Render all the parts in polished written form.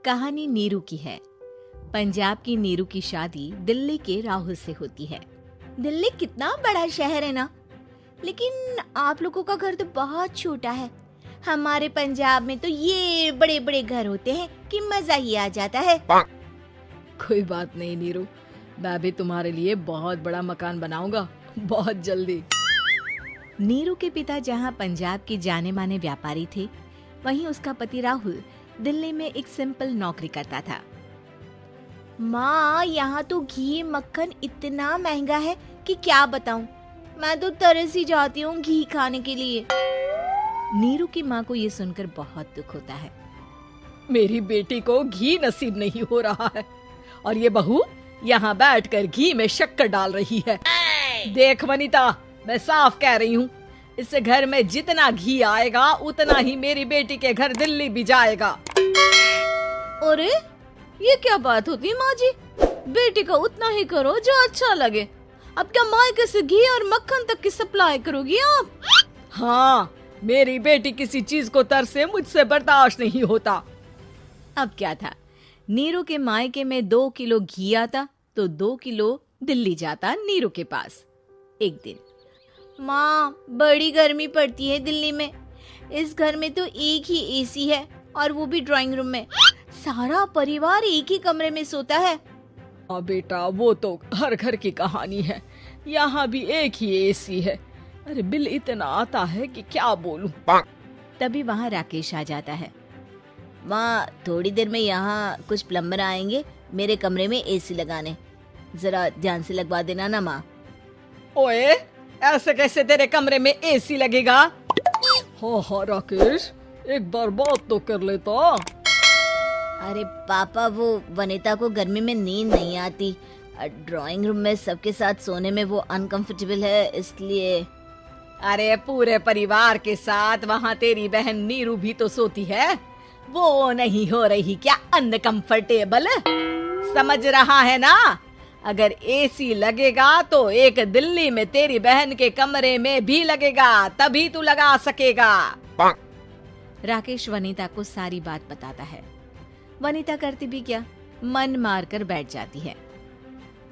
कहानी नीरू की है। पंजाब की नीरू की शादी दिल्ली के राहुल से होती है। दिल्ली कितना बड़ा शहर है ना, लेकिन आप लोगों का घर तो बहुत छोटा है। हमारे पंजाब में तो ये बड़े बड़े घर होते हैं कि मजा ही आ जाता है। कोई बात नहीं नीरू, मैं भी तुम्हारे लिए बहुत बड़ा मकान बनाऊंगा बहुत जल्दी। नीरू के पिता जहाँ पंजाब के जाने माने व्यापारी थे, वहीं उसका पति राहुल दिल्ली में एक सिंपल नौकरी करता था। माँ, यहाँ तो घी मक्खन इतना महंगा है कि क्या बताऊँ। मैं तो तरस ही जाती हूँ घी खाने के लिए। नीरू की माँ को ये सुनकर बहुत दुख होता है। मेरी बेटी को घी नसीब नहीं हो रहा है और ये बहू यहाँ बैठकर घी में शक्कर डाल रही है। देख वनिता, मैं साफ कह रही हूँ, इस घर में जितना घी आएगा उतना ही मेरी बेटी के घर दिल्ली भी जाएगा। अरे ये क्या बात होती है माँ जी? बेटी का उतना ही करो जो अच्छा लगे। अब क्या मायके से घी और मक्खन तक की सप्लाई करोगी आप? हाँ, मेरी बेटी किसी चीज को तरसे मुझसे बर्दाश्त नहीं होता। अब क्या था, नीरू के मायके में 2 किलो घी आता तो 2 किलो दिल्ली जाता नीरू के पास। एक दिन, माँ बड़ी गर्मी पड़ती है दिल्ली में। इस घर में तो एक ही एसी है और वो भी ड्राइंग रूम में। सारा परिवार एक ही कमरे में सोता है। हाँ बेटा, वो तो हर घर की कहानी है। यहाँ भी एक ही एसी है। अरे बिल इतना आता है कि क्या बोलूं। तभी वहाँ राकेश आ जाता है। माँ, थोड़ी देर में यहाँ कुछ प्लम्बर आएंगे मेरे कमरे में एसी लगाने। जरा ध्यान से लगवा देना ना माँ। ओए, ऐसे कैसे तेरे कमरे में एसी लगेगा? हाँ राकेश, एक बार बात तो कर लेता। अरे पापा, वो वनिता को गर्मी में नींद नहीं आती। ड्राइंग रूम में सबके साथ सोने में वो अनकंफर्टेबल है, इसलिए। अरे पूरे परिवार के साथ वहाँ तेरी बहन नीरू भी तो सोती है। वो नहीं हो रही क्या अनकंफर्टेबल? समझ रहा है ना? अगर एसी लगेगा तो एक दिल्ली में तेरी बहन के कमरे में भी लगेगा, तभी तू लगा सकेगा। राकेश वनिता को सारी बात बताता है। वनिता करती भी क्या, मन मार कर बैठ जाती है।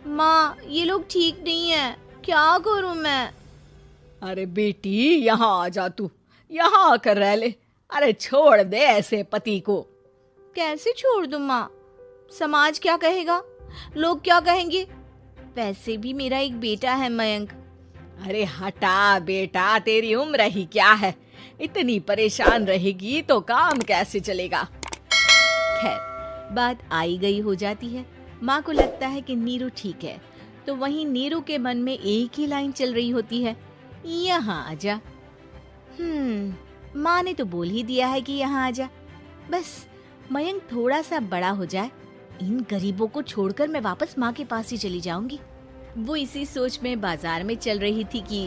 माँ, ये लोग ठीक नहीं है, क्या करूँ मैं? अरे बेटी, यहाँ आ जा, तू यहाँ आकर रह ले। अरे छोड़ दे ऐसे पति को। कैसे छोड़ दूँ माँ? समाज क्या कहेगा, लोग क्या कहेंगे? वैसे भी मेरा एक बेटा है मयंक। अरे हटा बेटा, तेरी उम्र ही क्या है, इतनी परेशान रहेगी तो काम कैसे चलेगा। खैर, बात आई गई हो जाती है। माँ को लगता है कि नीरू ठीक है, तो वहीं नीरू के मन में एक ही लाइन चल रही होती है, यहाँ आजा। माँ ने तो बोल ही दिया है कि यहाँ आजा। बस मयंक थोड़ा सा बड़ा हो जाए, इन गरीबों को छोड़कर मैं वापस माँ के पास ही चली जाऊंगी। वो इसी सोच में बाजार में चल रही थी कि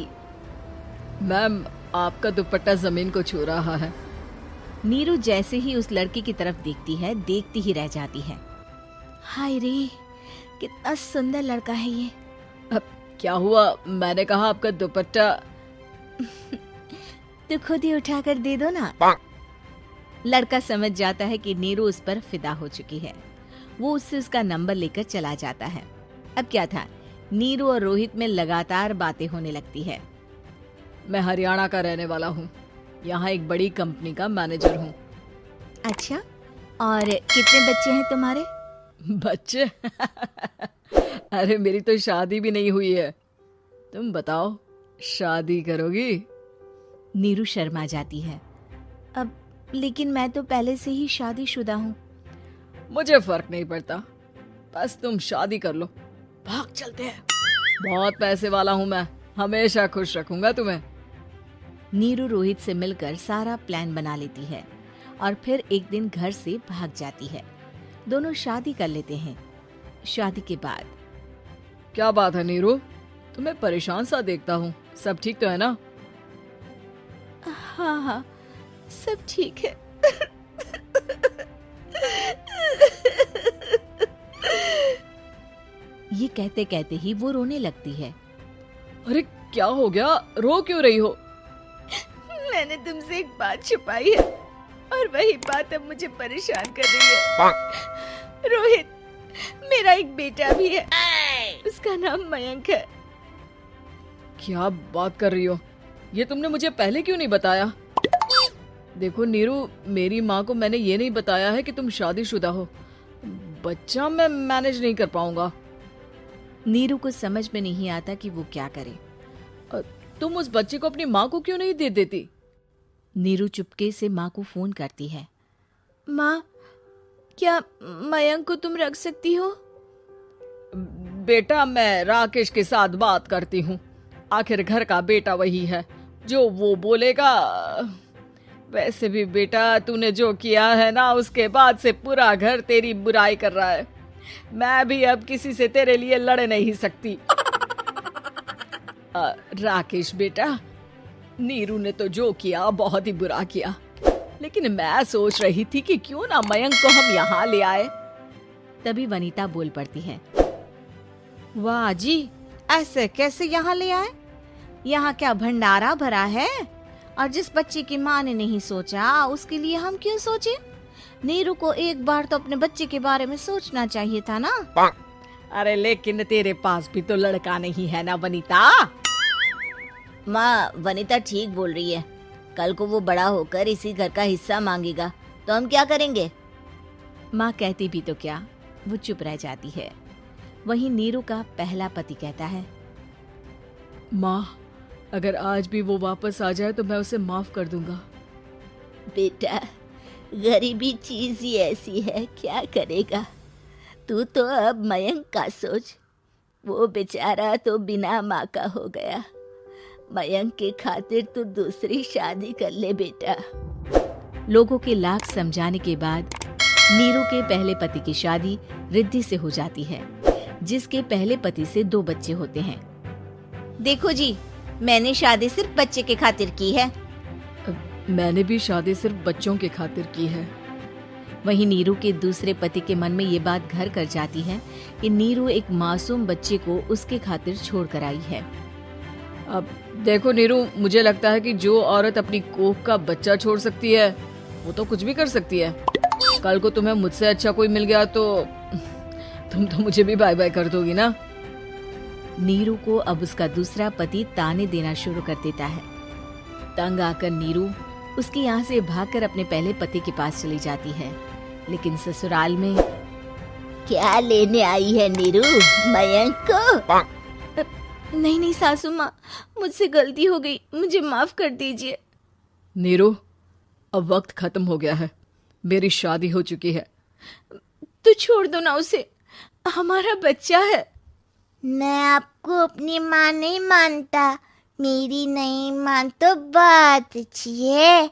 मैम, आपका दुपट्टा जमीन को छू रहा है। नीरू जैसे ही उस लड़की की तरफ देखती है, देखती ही रह जाती है। हाय रे, कितना सुंदर लड़का है ये। अब क्या हुआ? मैंने कहा आपका दुपट्टा। तो खुद ही उठाकर दे दो ना। लड़का समझ जाता है कि नीरू उस पर फिदा हो चुकी है। वो उससे उसका नंबर लेकर चला जाता है। अब क्या था, नीरू और रोहित में लगातार बातें होने लगती है। मैं हरियाणा का रहने वाला हूँ, यहाँ एक बड़ी कंपनी का मैनेजर हूँ। अच्छा, और कितने बच्चे हैं तुम्हारे? बच्चे? अरे मेरी तो शादी भी नहीं हुई है। तुम बताओ, शादी करोगी? नीरू शर्मा जाती है। अब लेकिन मैं तो पहले से ही शादीशुदा हूँ। मुझे फर्क नहीं पड़ता, बस तुम शादी कर लो, भाग चलते हैं। बहुत पैसे वाला हूँ मैं, हमेशा खुश रखूंगा तुम्हें। नीरू रोहित से मिलकर सारा प्लान बना लेती है और फिर एक दिन घर से भाग जाती है। दोनों शादी कर लेते हैं। शादी के बाद, क्या बात है नीरू, तुम्हें परेशान सा देखता हूँ, सब ठीक तो है ना? हाँ, सब ठीक है। ये कहते कहते ही वो रोने लगती है। अरे क्या हो गया, रो क्यों रही हो? मैंने तुमसे एक बात छुपाई है। और वही बात अब मुझे परेशान कर रही है। रोहित, मेरा एक बेटा भी है, उसका नाम मयंक है। क्या बात कर रही हो? ये तुमने मुझे पहले क्यों नहीं बताया? देखो नीरू, मेरी माँ को मैंने ये नहीं बताया है कि तुम शादीशुदा हो। बच्चा मैं मैनेज नहीं कर पाऊंगा। नीरू को समझ में नहीं आता कि वो क्या करे। तुम उस बच्चे को अपनी माँ को क्यों नहीं दे देती? नीरू चुपके से माँ को फोन करती है। माँ, क्या मयंक को तुम रख सकती हो? बेटा, मैं राकेश के साथ बात करती हूँ। आखिर घर का बेटा वही है, जो वो बोलेगा। वैसे भी बेटा, तूने जो किया है ना, उसके बाद से पूरा घर तेरी बुराई कर रहा है। मैं भी अब किसी से तेरे लिए लड़ नहीं सकती। राकेश बेटा, नीरू ने तो जो किया बहुत ही बुरा किया, लेकिन मैं सोच रही थी कि क्यों ना मयंक को हम यहाँ ले आए। तभी वनीता बोल पड़ती है। वाह जी, ऐसे कैसे यहाँ ले आए? यहाँ क्या भंडारा भरा है? और जिस बच्चे की माँ ने नहीं सोचा, उसके लिए हम क्यों सोचे? नीरू को एक बार तो अपने बच्चे के बारे में सोचना चाहिए था ना। अरे लेकिन तेरे पास भी तो लड़का नहीं है ना वनीता। माँ, वनीता ठीक बोल रही है। कल को वो बड़ा होकर इसी घर का हिस्सा मांगेगा तो हम क्या करेंगे? माँ कहती भी तो क्या, वो चुप रह जाती है। वहीं नीरू का पहला पति कहता है। माँ, अगर आज भी वो वापस आ जाए तो मैं उसे माफ कर दूंगा। बेटा, गरीबी चीज ही ऐसी है, क्या करेगा? तू तो अब मयंक का सोच। वो बेचारा तो बिना माँ का हो गया। मयंक के खातिर तू दूसरी शादी कर ले बेटा। लोगों के लाख समझाने के बाद नीरू के पहले पति की शादी रिद्धि से हो जाती है, जिसके पहले पति से 2 बच्चे होते हैं। देखो जी, मैंने शादी सिर्फ बच्चे के खातिर की है। मैंने भी शादी सिर्फ बच्चों के खातिर की है। वहीं नीरू के दूसरे पति के मन में ये बात घर कर जाती है कि नीरू एक मासूम बच्चे को उसके खातिर छोड़ कर आई है। अब देखो नीरू, मुझे लगता है कि जो औरत अपनी कोख का बच्चा छोड़ सकती है, वो तो कुछ भी कर सकती है। कल को तुम्हें मुझसे अच्छा कोई मिल गया तो तुम तो मुझे भी बाय बाय कर दोगी ना। नीरू को अब उसका दूसरा पति ताने देना शुरू कर देता है। तंग आकर नीरू उसके यहाँ से भागकर अपने पहले पति के पास चली जाती है, लेकिन ससुराल में क्या लेने आई है नीरू, मयंक को? नहीं नहीं सासू माँ, मुझसे गलती हो गई, मुझे माफ कर दीजिए। नीरू, अब वक्त खत्म हो गया है, मेरी शादी हो चुकी है। तो छोड़ दो ना उसे, हमारा बच्चा है। मैं आपको अपनी माँ नहीं मानता, मेरी नहीं मान तो बात अच्छी है।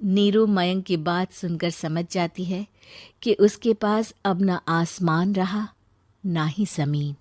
नीरू मयंक की बात सुनकर समझ जाती है कि उसके पास अब ना आसमान रहा ना ही जमीन।